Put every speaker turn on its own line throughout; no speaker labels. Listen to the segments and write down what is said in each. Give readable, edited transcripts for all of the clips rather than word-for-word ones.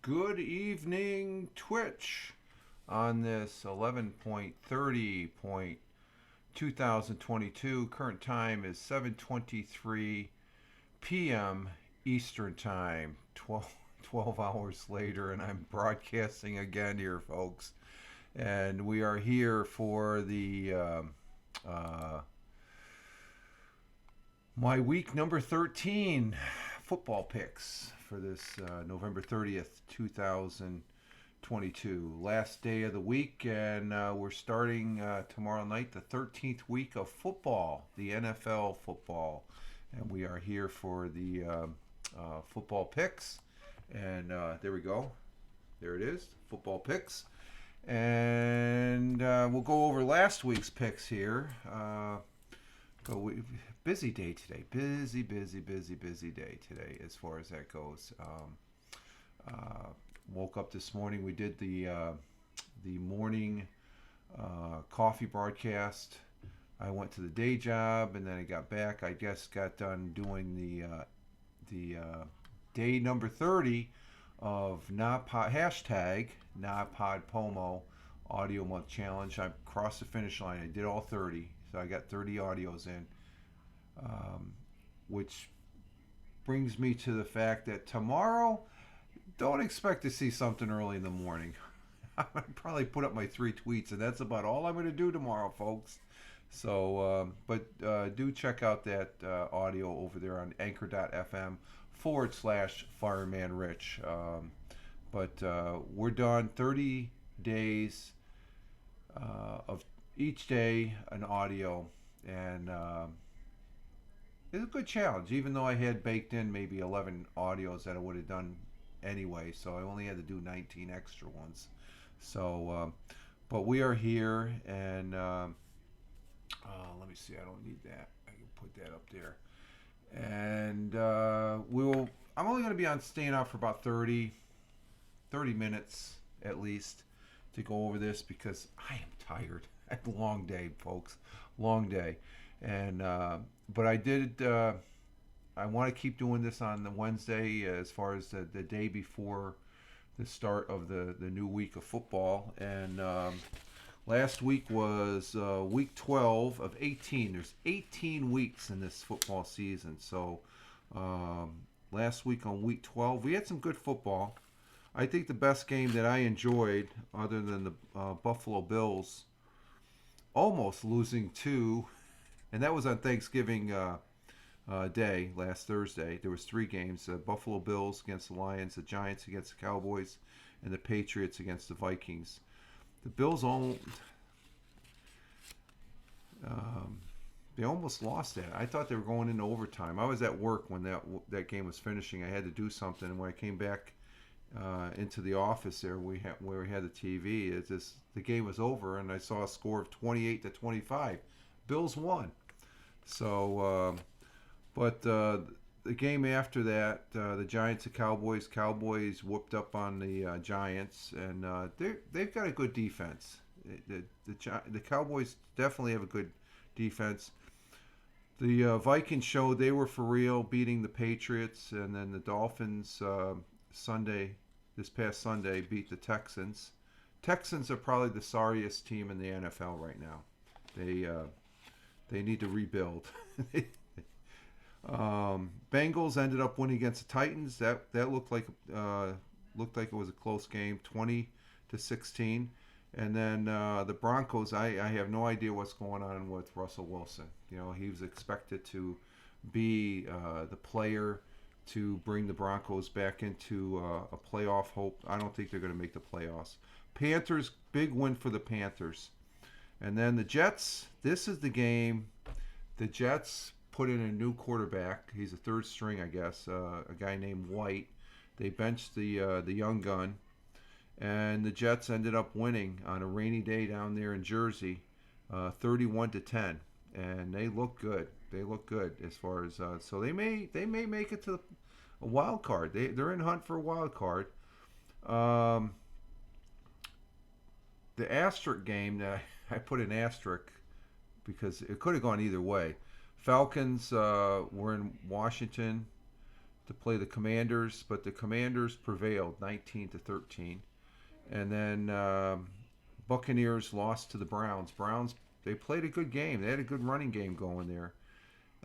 Good evening, Twitch, on this 11.30.2022. Current time is 7:23 p.m. Eastern Time, 12 hours later, and I'm broadcasting again here, folks. And we are here for the uh, my week number 13 football picks for this November 30th, 2022. Last day of the week, and we're starting tomorrow night, the 13th week of football, the NFL football. And we are here for the football picks. And there we go. There it is, football picks. And we'll go over last week's picks here. Busy day today. Busy day today as far as that goes. Woke up this morning. We did the morning coffee broadcast. I went to the day job, and then I got back. I guess got done doing the day number 30 of hashtag NaPodPomo Audio Month Challenge. I crossed the finish line. I did all 30, so I got 30 audios in, which brings me to the fact that tomorrow, don't expect to see something early in the morning. I'm going to probably put up my 3 tweets, and that's about all I'm going to do tomorrow, folks. So, but do check out that audio over there on anchor.fm/Fireman Rich. But we're done. 30 days of each day an audio, and it's a good challenge, even though I had baked in maybe 11 audios that I would have done anyway, so I only had to do 19 extra ones. So, but we are here, and let me see, I don't need that. I can put that up there. And I'm only going to be staying out for about 30 minutes at least to go over this because I am tired. A long day, folks. Long day. And but I did. I want to keep doing this on the Wednesday as far as the day before the start of the new week of football. And last week was week 12 of 18. There's 18 weeks in this football season. So last week on week 12, we had some good football. I think the best game that I enjoyed, other than the Buffalo Bills almost losing two, and that was on Thanksgiving Day last Thursday. There was 3 games: Buffalo Bills against the Lions, the Giants against the Cowboys, and the Patriots against the Vikings. The Bills they almost lost that. I thought they were going into overtime. I was at work when that game was finishing. I had to do something, and when I came back into the office there, where we had the TV, the game was over, and I saw a score of 28-25. Bills won. So, but the game after that, the Giants and Cowboys. Cowboys whooped up on the Giants, and they've got a good defense. The Cowboys definitely have a good defense. The Vikings showed they were for real, beating the Patriots, and then the Dolphins this past Sunday beat the Texans. Texans are probably the sorriest team in the NFL right now. They need to rebuild. Bengals ended up winning against the Titans. That looked like it was a close game, 20-16. And then the Broncos, I have no idea what's going on with Russell Wilson. You know, he was expected to be the player to bring the Broncos back into a playoff hope. I don't think they're going to make the playoffs. Panthers, big win for the Panthers. And then the Jets, this is the game. The Jets put in a new quarterback. He's a third string, I guess, a guy named White. They benched the young gun. And the Jets ended up winning on a rainy day down there in Jersey, 31-10. And they look good. They look good as far as so they may make it to a wild card. They're in hunt for a wild card. The asterisk game that I put an asterisk because it could have gone either way. Falcons were in Washington. to play the Commanders, but the Commanders prevailed 19-13. And then Buccaneers lost to the Browns. Browns, they played a good game. They had a good running game going there.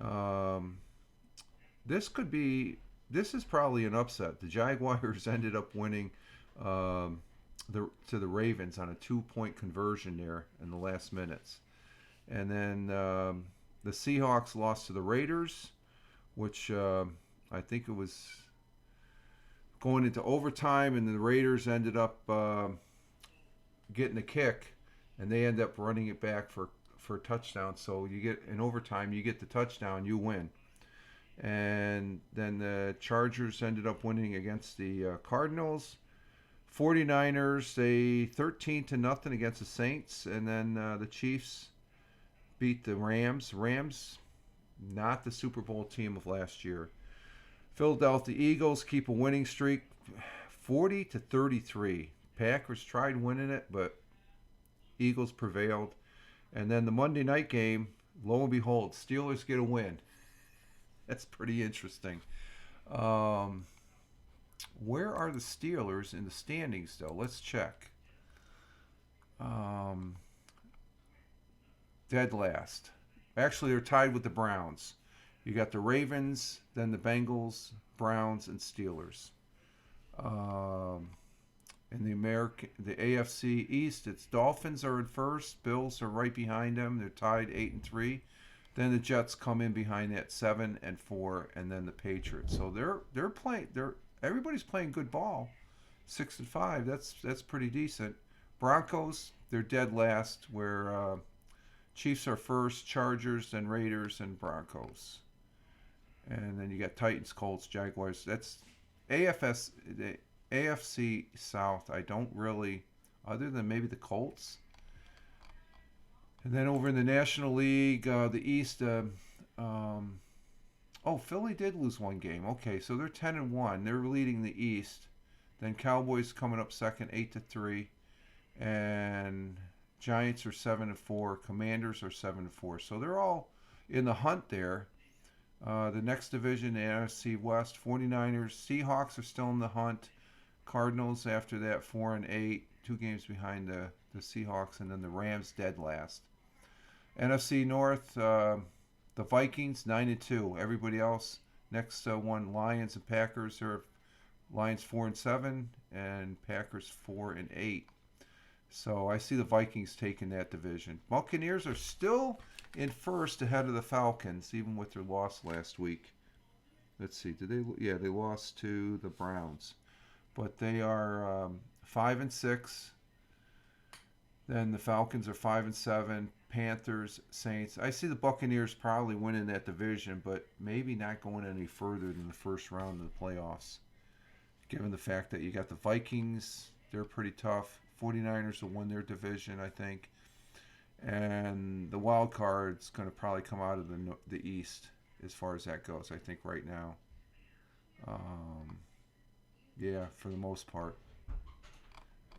Um, this is probably an upset. The Jaguars ended up winning um, to the Ravens on a 2-point conversion there in the last minutes. And then the Seahawks lost to the Raiders, which I think it was going into overtime, and the Raiders ended up getting a kick, and they end up running it back for a touchdown. So you get in overtime, you get the touchdown, you win. And then the Chargers ended up winning against the Cardinals. 49ers, they 13-0 against the Saints, and then the Chiefs beat the Rams. Rams, not the Super Bowl team of last year. Philadelphia Eagles keep a winning streak, 40-33. Packers tried winning it, but Eagles prevailed. And then the Monday night game, lo and behold, Steelers get a win. That's pretty interesting. Where are the Steelers in the standings, though? Let's check. Dead last. Actually, they're tied with the Browns. You got the Ravens, then the Bengals, Browns, and Steelers. In the AFC East, it's Dolphins are in first. Bills are right behind them. They're tied 8-3. Then the Jets come in behind that 7-4, and then the Patriots. So they're playing. Everybody's playing good ball. 6-5. That's pretty decent. Broncos, they're dead last. Where Chiefs are first, Chargers, then Raiders, and Broncos. And then you got Titans, Colts, Jaguars. That's the AFC South. I don't really, other than maybe the Colts. And then over in the National League, the East, Philly did lose one game. Okay, so they're 10-1. They're leading the East. Then Cowboys coming up second, 8-3, and Giants are 7-4. Commanders are 7-4. So they're all in the hunt there. The next division, the NFC West, 49ers, Seahawks are still in the hunt. Cardinals after that, 4-8, 2 games behind the Seahawks, and then the Rams dead last. NFC North, the Vikings 9-2. Everybody else, next one, Lions and Packers are Lions 4-7 and Packers 4-8. So I see the Vikings taking that division. Buccaneers are still in first ahead of the Falcons, even with their loss last week. Let's see, they lost to the Browns, but they are 5-6. Then the Falcons are 5-7. Panthers, Saints. I see the Buccaneers probably winning that division, but maybe not going any further than the first round of the playoffs. Given the fact that you got the Vikings, they're pretty tough. 49ers will win their division, I think. And the wild card's going to probably come out of the East as far as that goes, I think, right now. Yeah, for the most part.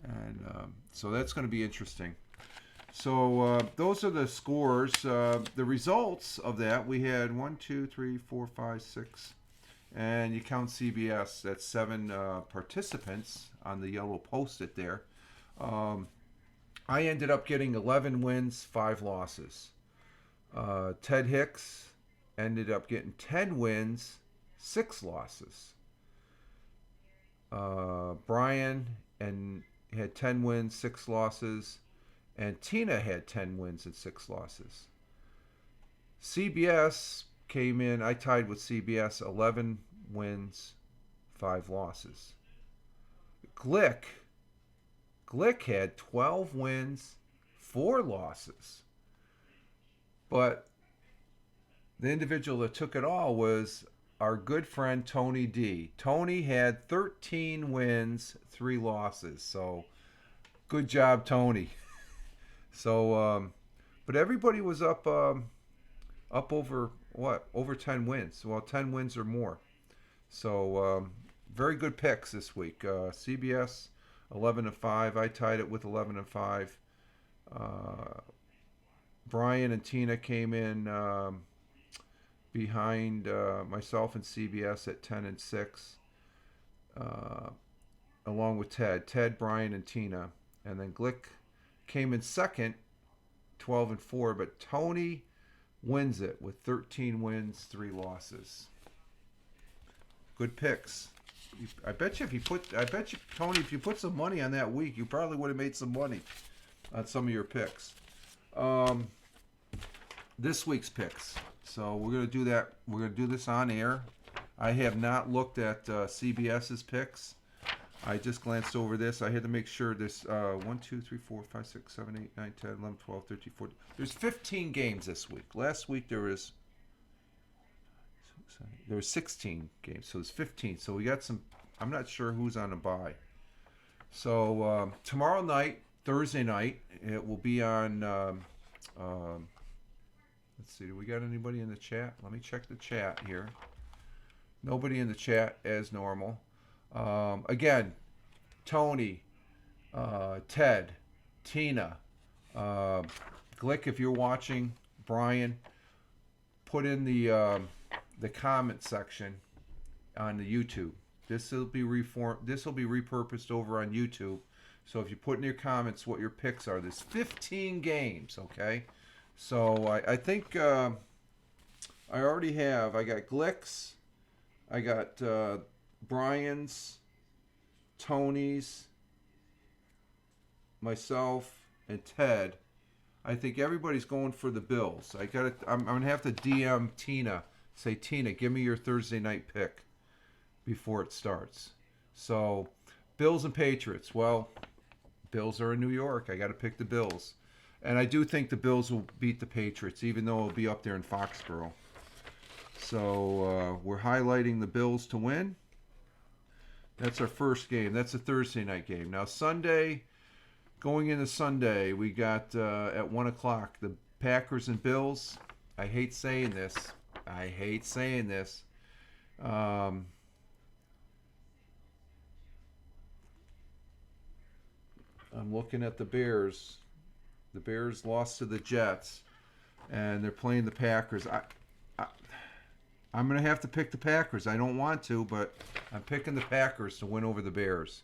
And so that's going to be interesting. So those are the scores. The results of that, we had 1, 2, 3, 4, 5, 6. And you count CBS, that's 7 participants on the yellow post-it there. I ended up getting 11 wins, 5 losses. Ted Hicks ended up getting 10 wins, 6 losses. Brian had 10 wins, 6 losses. And Tina had 10 wins and 6 losses. CBS came in, I tied with CBS, 11 wins, 5 losses. Glick had 12 wins, 4 losses. But the individual that took it all was our good friend Tony D. Tony had 13 wins, 3 losses. So good job, Tony. So, but everybody was up over over 10 wins. Well, 10 wins or more. So, very good picks this week. CBS 11-5. I tied it with 11-5. Brian and Tina came in behind myself and CBS at 10 and 6, along with Ted, Brian, and Tina. And then Glick came in second, 12 and 4, but Tony wins it with 13 wins, 3 losses. Good picks. I bet you, Tony, if you put some money on that week, you probably would have made some money on some of your picks. This week's picks. So we're gonna do that. We're gonna do this on air. I have not looked at CBS's picks. I just glanced over this. I had to make sure this 1, 2, 3, 4, 5, 6, 7, 8, 9, 10, 11, 12, 13, 14. There's 15 games this week. Last week there was 16 games, so there's 15. So we got some. I'm not sure who's on a bye. So tomorrow night, Thursday night, it will be on. Let's see. Do we got anybody in the chat? Let me check the chat here. Nobody in the chat as normal. Again, Tony, Ted, Tina, Glick, if you're watching, Brian, put in the comment section on the YouTube. This will be repurposed over on YouTube. So if you put in your comments what your picks are, there's 15 games, okay? So I think I already have. I got Glick's, I got Brian's, Tony's, myself, and Ted. I think everybody's going for the Bills. I'm gonna have to DM Tina. Say, Tina, give me your Thursday night pick before it starts. So, Bills and Patriots. Well, Bills are in New York. I got to pick the Bills. And I do think the Bills will beat the Patriots, even though it'll be up there in Foxborough. So, we're highlighting the Bills to win. That's our first game. That's a Thursday night game. Now, Sunday, going into Sunday, we got at 1 o'clock the Packers and Bills. I hate saying this. I'm looking at the Bears. The Bears lost to the Jets, and they're playing the Packers. I'm going to have to pick the Packers. I don't want to, but I'm picking the Packers to win over the Bears.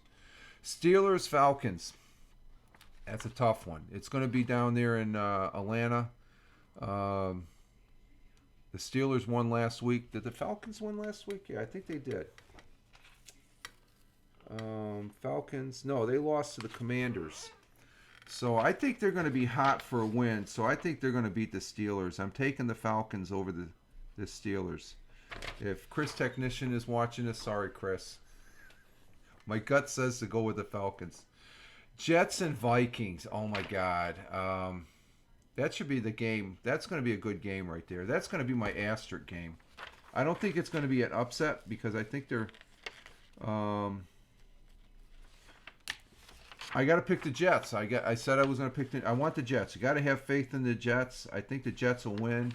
Steelers, Falcons. That's a tough one. It's going to be down there in Atlanta. The Steelers won last week. Did the Falcons win last week? Yeah, I think they did. Falcons. No, they lost to the Commanders. So I think they're going to be hot for a win. So I think they're going to beat the Steelers. I'm taking the Falcons over the Steelers. If Chris Technician is watching this, sorry, Chris. My gut says to go with the Falcons. Jets and Vikings. Oh, my God. That should be the game. That's going to be a good game right there. That's going to be my asterisk game. I don't think it's going to be an upset because I think they're... I got to pick the Jets. I said I was going to pick I want the Jets. You got to have faith in the Jets. I think the Jets will win.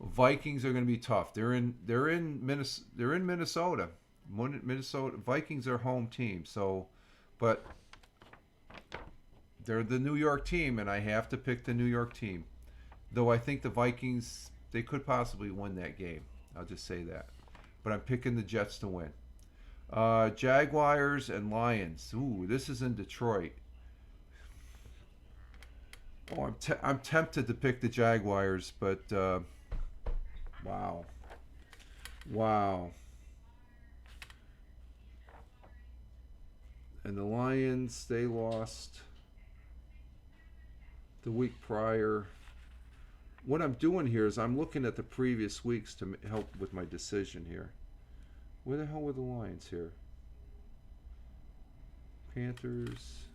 Vikings are going to be tough. They're in Minnesota. Minnesota Vikings are home team. So, but they're the New York team, and I have to pick the New York team. Though I think the Vikings, they could possibly win that game. I'll just say that. But I'm picking the Jets to win. Jaguars and Lions. Ooh, this is in Detroit. Oh, I'm tempted to pick the Jaguars, but wow. And the Lions, they lost the week prior. What I'm doing here is I'm looking at the previous weeks to help with my decision here. Where the hell were the Lions here? Panthers.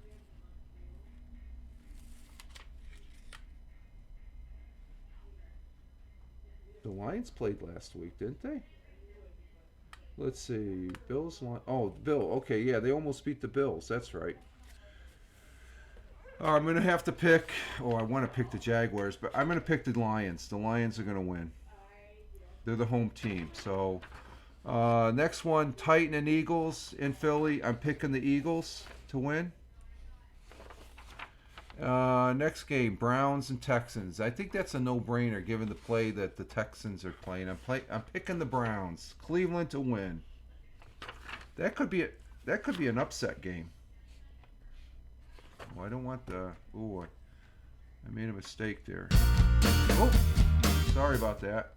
The Lions played last week, didn't they? Let's see. Bills. Oh, Bill. Okay, yeah, they almost beat the Bills. That's right. I'm going to have to pick. Oh, I want to pick the Jaguars, but I'm going to pick the Lions. The Lions are going to win. They're the home team. So, next one, Titan and Eagles in Philly. I'm picking the Eagles to win. Next game, Browns and Texans. I think that's a no-brainer given the play that the Texans are playing. I'm picking the Browns. Cleveland to win. That could be an upset game. Oh, I don't want the. Oh, I made a mistake there. Oh, sorry about that.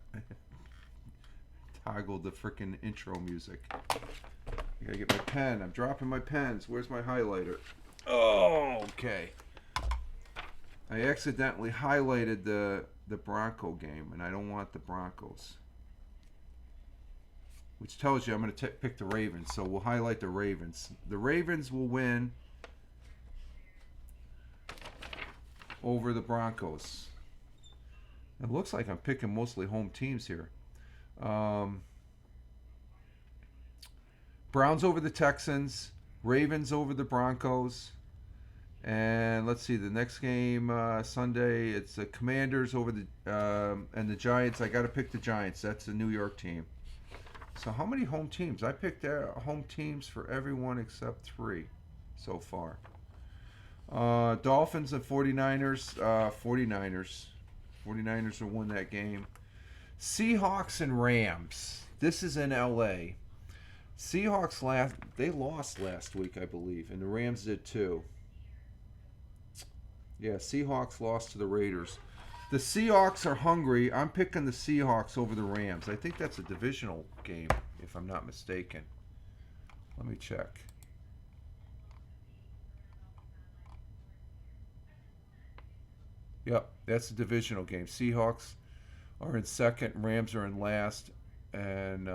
Toggled the freaking intro music. I gotta get my pen. I'm dropping my pens. Where's my highlighter? Oh, okay. I accidentally highlighted the Bronco game, and I don't want the Broncos. Which tells you I'm going to pick the Ravens, so we'll highlight the Ravens. The Ravens will win over the Broncos. It looks like I'm picking mostly home teams here. Browns over the Texans, Ravens over the Broncos, and let's see the next game Sunday. It's the Commanders over the and the Giants. I got to pick the Giants. That's the New York team. So how many home teams? I picked home teams for everyone except 3 so far. Dolphins and 49ers. 49ers. 49ers will win that game. Seahawks and Rams. This is in L.A. Seahawks lost last week, I believe, and the Rams did too. Yeah, Seahawks lost to the Raiders. The Seahawks are hungry. I'm picking the Seahawks over the Rams. I think that's a divisional game, if I'm not mistaken. Let me check. Yep, that's a divisional game. Seahawks are in second, Rams are in last, and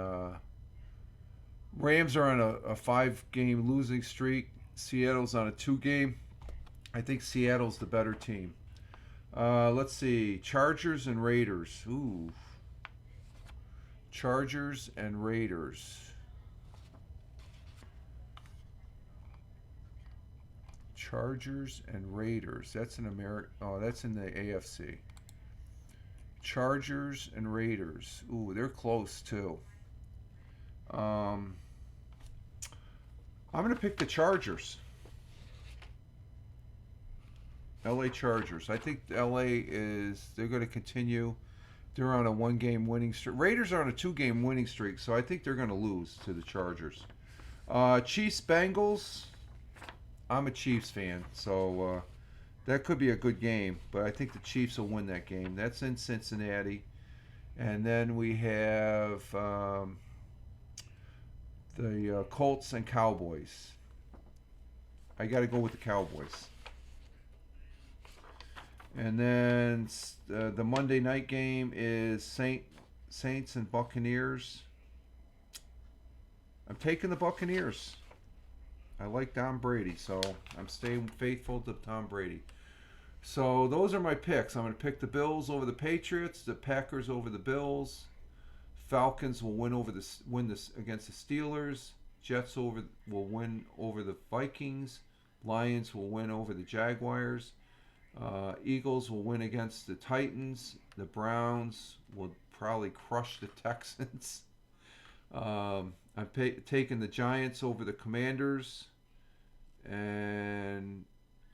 Rams are on a 5-game losing streak. Seattle's on a 2-game. I think Seattle's the better team. Let's see. Chargers and Raiders. Ooh. Chargers and Raiders. Chargers and Raiders. That's in America. Oh, that's in the AFC. Chargers and Raiders. Ooh, they're close too. I'm going to pick the Chargers. LA Chargers. I think they're going to continue. They're on a 1-game winning streak. Raiders are on a 2-game winning streak, so I think they're going to lose to the Chargers. Chiefs Bengals. I'm a Chiefs fan, so that could be a good game, but I think the Chiefs will win that game. That's in Cincinnati. And then we have the Colts and Cowboys. I got to go with the Cowboys. And then the Monday night game is Saints and Buccaneers. I'm taking the Buccaneers. I like Tom Brady, so I'm staying faithful to Tom Brady. So those are my picks. I'm going to pick the Bills over the Patriots, the Packers over the Bills, Falcons will win against the Steelers, Jets will win over the Vikings, Lions will win over the Jaguars, Eagles will win against the Titans, the Browns will probably crush the Texans. I'm taking the Giants over the Commanders, and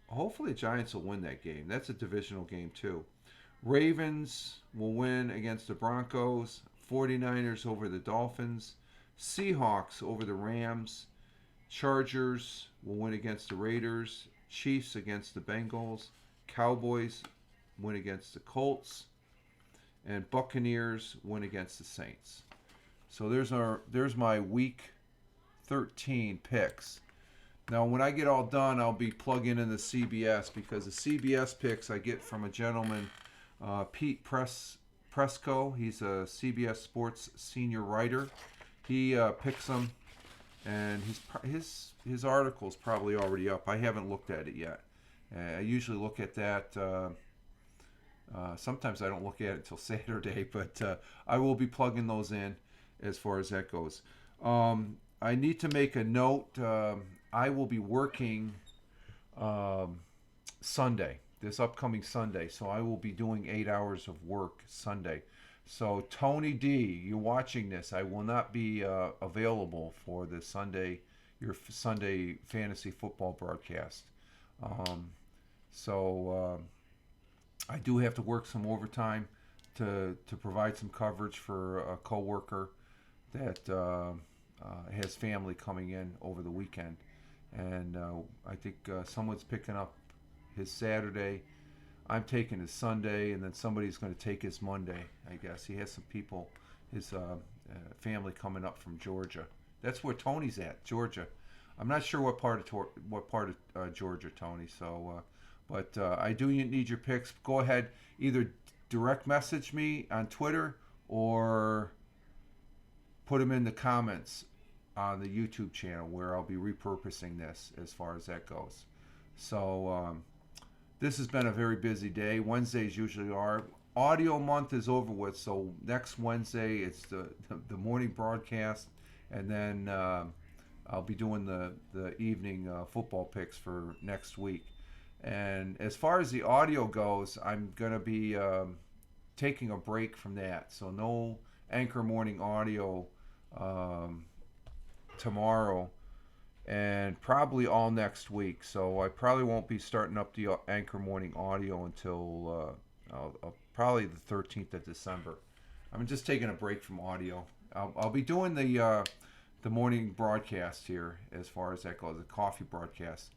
hopefully the Giants will win that game. That's a divisional game too. Ravens will win against the Broncos, 49ers over the Dolphins, Seahawks over the Rams, Chargers will win against the Raiders, Chiefs against the Bengals, Cowboys win against the Colts, and Buccaneers win against the Saints. So there's my week 13 picks. Now when I get all done, I'll be plugging in the CBS, because the CBS picks I get from a gentleman, Pete Presco. He's a CBS Sports senior writer. He picks them, and his article's probably already up. I haven't looked at it yet. I usually look at that. Sometimes I don't look at it until Saturday, but I will be plugging those in as far as that goes. I need to make a note. I will be working Sunday, this upcoming Sunday, so I will be doing 8 hours of work Sunday. So Tony D, you're watching this. I will not be available for your Sunday fantasy football broadcast. So I do have to work some overtime to provide some coverage for a coworker that has family coming in over the weekend, and I think someone's picking up his Saturday. I'm taking his Sunday, and then somebody's going to take his Monday. I guess he has some people, his family coming up from Georgia. That's where Tony's at, Georgia. I'm not sure what part of Georgia, Tony. So, but I do need your picks. Go ahead, either direct message me on Twitter or put them in the comments on the YouTube channel where I'll be repurposing this as far as that goes. So this has been a very busy day. Wednesdays usually are. Audio month is over with, so next Wednesday it's the morning broadcast, and then I'll be doing the evening football picks for next week. And as far as the audio goes, I'm going to be taking a break from that. So no Anchor Morning Audio tomorrow, and probably all next week. So I probably won't be starting up the Anchor Morning Audio until probably the 13th of December. I'm just taking a break from audio. I'll be doing the morning broadcast here as far as that goes, the coffee broadcast.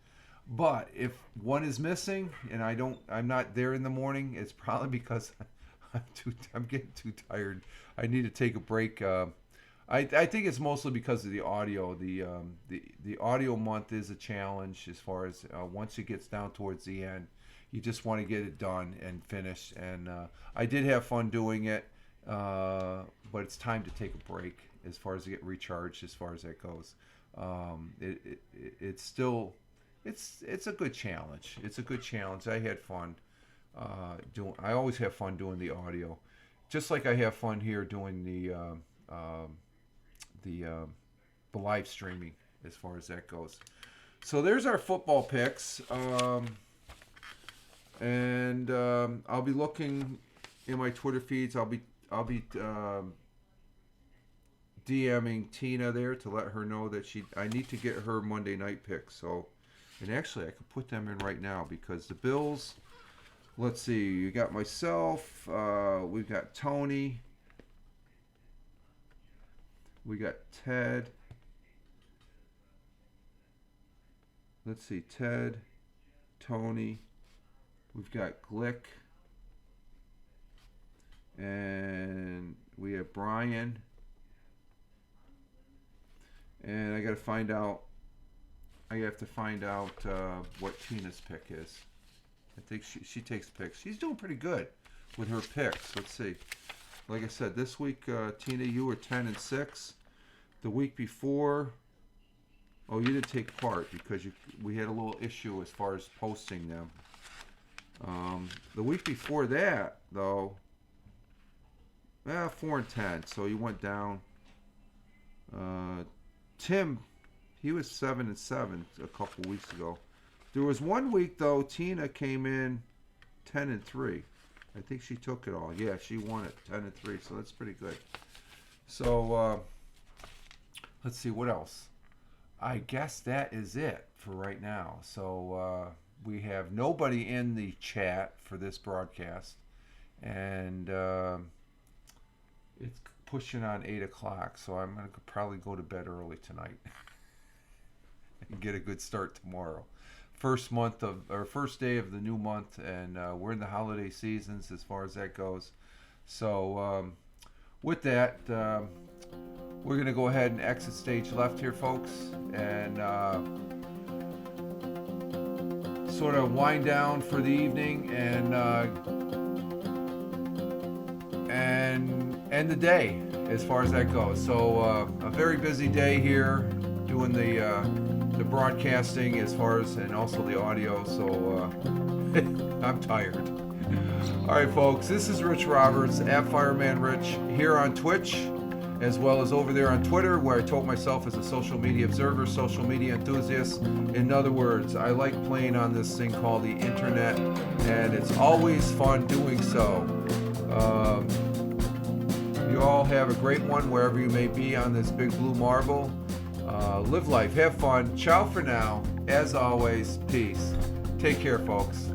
But if one is missing and I'm not there in the morning, it's probably because I'm getting too tired. I need to take a break. I think it's mostly because of the audio. The audio month is a challenge as far as once it gets down towards the end, you just want to get it done and finished. And I did have fun doing it, but it's time to take a break as far as to get recharged as far as that goes. It's still it's a good challenge. It's a good challenge. I had fun doing. I always have fun doing the audio, just like I have fun here doing the live streaming as far as that goes. So there's our football picks, and I'll be looking in my Twitter feeds. I'll be DMing Tina there to let her know that I need to get her Monday night picks. So, and actually I could put them in right now because the Bills. Let's see. You got myself. We've got Tony. We got Ted. Let's see. Ted, Tony. We've got Glick. And we have Brian. And I have to find out what Tina's pick is. I think she takes picks. She's doing pretty good with her picks. Let's see. Like I said, this week, Tina, you were 10-6. The week before, you didn't take part because we had a little issue as far as posting them. The week before that, though, 4-10. So you went down. Tim, he was 7-7 a couple weeks ago. There was one week though, Tina came in 10-3. I think she took it all. Yeah, she won it 10-3. So that's pretty good. So let's see what else. I guess that is it for right now. So we have nobody in the chat for this broadcast, and it's pushing on 8 o'clock. So I'm gonna probably go to bed early tonight and get a good start tomorrow. First day of the new month, and we're in the holiday seasons as far as that goes. So with that, we're going to go ahead and exit stage left here, folks, and sort of wind down for the evening and end the day as far as that goes. So a very busy day here doing the broadcasting as far as, and also the audio, so I'm tired. All right, folks, this is Rich Roberts at Fireman Rich here on Twitch, as well as over there on Twitter, where I told myself as a social media observer, social media enthusiast. In other words, I like playing on this thing called the internet, and it's always fun doing so. You all have a great one wherever you may be on this big blue marble. Live life, have fun. Ciao for now. As always, peace. Take care, folks.